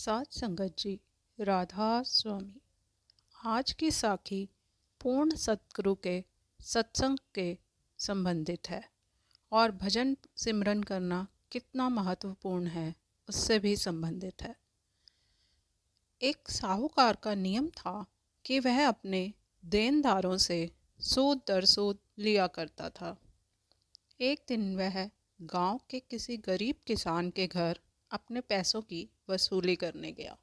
साथ संगत जी, राधा स्वामी। आज की साखी पूर्ण सतगुरु के सत्संग के संबंधित है और भजन सिमरन करना कितना महत्वपूर्ण है उससे भी संबंधित है। एक साहूकार का नियम था कि वह अपने देनदारों से सूद दर सूद लिया करता था। एक दिन वह गांव के किसी गरीब किसान के घर अपने पैसों की वसूली करने गया।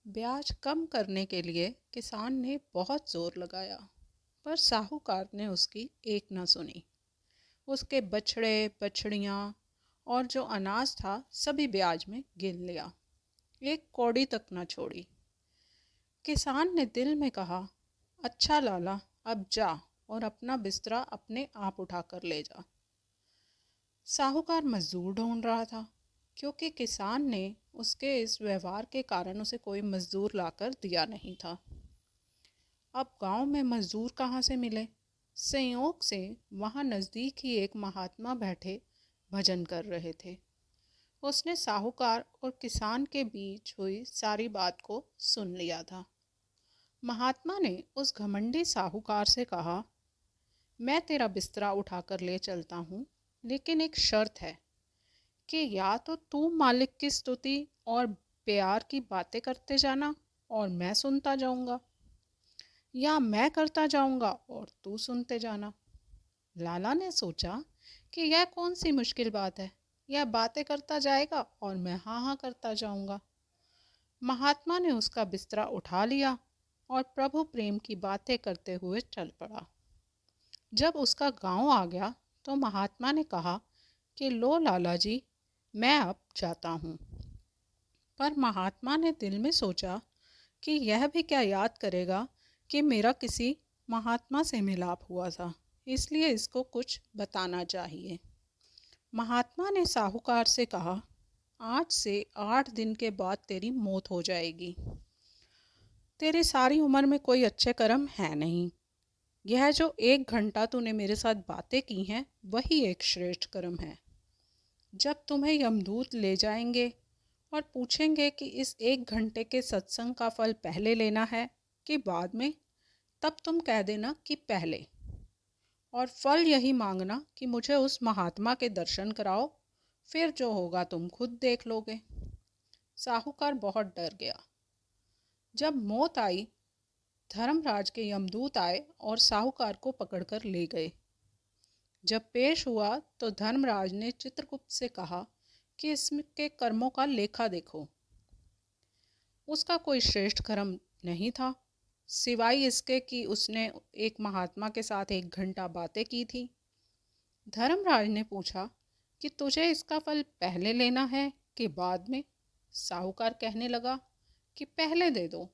ब्याज कम करने के लिए किसान ने बहुत जोर लगाया, पर साहूकार ने उसकी एक न सुनी। उसके बछड़े बछड़ियाँ और जो अनाज था सभी ब्याज में गिन लिया, एक कौड़ी तक न छोड़ी। किसान ने दिल में कहा, अच्छा लाला, अब जा और अपना बिस्तरा अपने आप उठा कर ले जा। साहूकार मजदूर ढूंढ रहा था, क्योंकि किसान ने उसके इस व्यवहार के कारण उसे कोई मजदूर लाकर दिया नहीं था। अब गांव में मजदूर कहाँ से मिले? संयोग से वहां नज़दीक ही एक महात्मा बैठे भजन कर रहे थे। उसने साहूकार और किसान के बीच हुई सारी बात को सुन लिया था। महात्मा ने उस घमंडी साहूकार से कहा, मैं तेरा बिस्तरा उठाकर ले चलता हूँ, लेकिन एक शर्त है कि या तो तू मालिक की स्तुति और प्यार की बातें करते जाना और मैं सुनता जाऊंगा, या मैं करता जाऊंगा और तू सुनते जाना। लाला ने सोचा कि यह कौन सी मुश्किल बात है, यह बातें करता जाएगा और मैं हाँ हाँ करता जाऊंगा। महात्मा ने उसका बिस्तरा उठा लिया और प्रभु प्रेम की बातें करते हुए चल पड़ा। जब उसका गांव आ गया तो महात्मा ने कहा कि लो लाला जी, मैं अब जाता हूँ। पर महात्मा ने दिल में सोचा कि यह भी क्या याद करेगा कि मेरा किसी महात्मा से मिलाप हुआ था, इसलिए इसको कुछ बताना चाहिए। महात्मा ने साहूकार से कहा, आज से 8 दिन के बाद तेरी मौत हो जाएगी। तेरी सारी उम्र में कोई अच्छे कर्म है नहीं। यह जो 1 घंटा तूने मेरे साथ बातें की हैं, वही एक श्रेष्ठ कर्म है। जब तुम्हें यमदूत ले जाएंगे और पूछेंगे कि इस 1 घंटे के सत्संग का फल पहले लेना है कि बाद में, तब तुम कह देना कि पहले, और फल यही मांगना कि मुझे उस महात्मा के दर्शन कराओ, फिर जो होगा तुम खुद देख लोगे। साहूकार बहुत डर गया। जब मौत आई, धर्मराज के यमदूत आए और साहूकार को पकड़कर ले गए। जब पेश हुआ तो धर्मराज ने चित्रगुप्त से कहा कि इसके कर्मों का लेखा देखो। उसका कोई श्रेष्ठ कर्म नहीं था, सिवाय इसके कि उसने एक महात्मा के साथ 1 घंटा बातें की थी। धर्मराज ने पूछा कि तुझे इसका फल पहले लेना है कि बाद में? साहूकार कहने लगा कि पहले दे दो,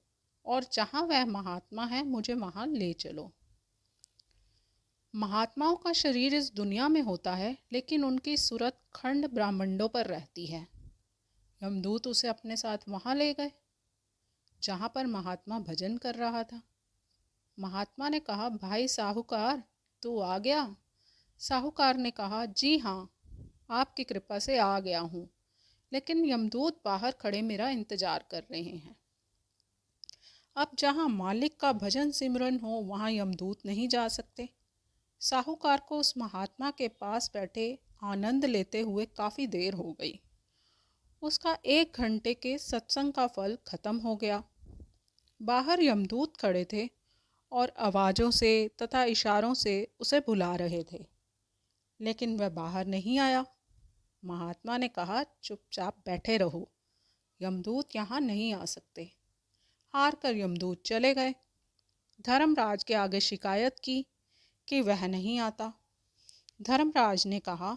और जहाँ वह महात्मा है मुझे वहाँ ले चलो। महात्माओं का शरीर इस दुनिया में होता है, लेकिन उनकी सूरत खंड ब्रह्मांडों पर रहती है। यमदूत उसे अपने साथ वहाँ ले गए जहाँ पर महात्मा भजन कर रहा था। महात्मा ने कहा, भाई साहूकार, तू आ गया? साहूकार ने कहा, जी हाँ, आपकी कृपा से आ गया हूँ, लेकिन यमदूत बाहर खड़े मेरा इंतजार कर रहे हैं। अब जहाँ मालिक का भजन सिमरन हो वहाँ यमदूत नहीं जा सकते। साहूकार को उस महात्मा के पास बैठे आनंद लेते हुए काफ़ी देर हो गई। उसका 1 घंटे के सत्संग का फल खत्म हो गया। बाहर यमदूत खड़े थे और आवाज़ों से तथा इशारों से उसे बुला रहे थे, लेकिन वह बाहर नहीं आया। महात्मा ने कहा, चुपचाप बैठे रहो, यमदूत यहाँ नहीं आ सकते। हार कर यमदूत चले गए। धर्मराज के आगे शिकायत की कि वह नहीं आता। धर्मराज ने कहा,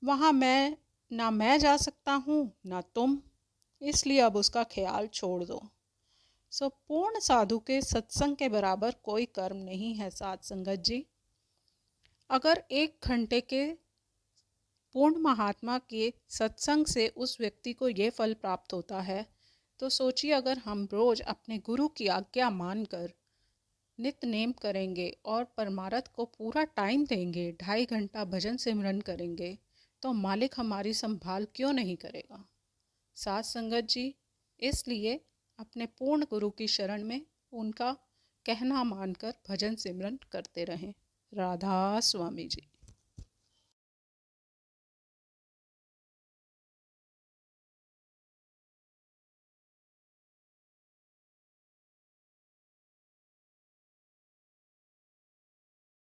वहाँ मैं जा सकता हूँ ना तुम, इसलिए अब उसका ख्याल छोड़ दो। सो पूर्ण साधु के सत्संग के बराबर कोई कर्म नहीं है साध संगत जी। अगर 1 घंटे के पूर्ण महात्मा के सत्संग से उस व्यक्ति को ये फल प्राप्त होता है, तो सोचिए अगर हम रोज अपने गुरु की आज्ञा मानकर नित्य नेम करेंगे और परमार्थ को पूरा टाइम देंगे, 2.5 घंटा भजन सिमरन करेंगे, तो मालिक हमारी संभाल क्यों नहीं करेगा। साथ संगत जी, इसलिए अपने पूर्ण गुरु की शरण में उनका कहना मानकर भजन सिमरन करते रहें। राधा स्वामी जी।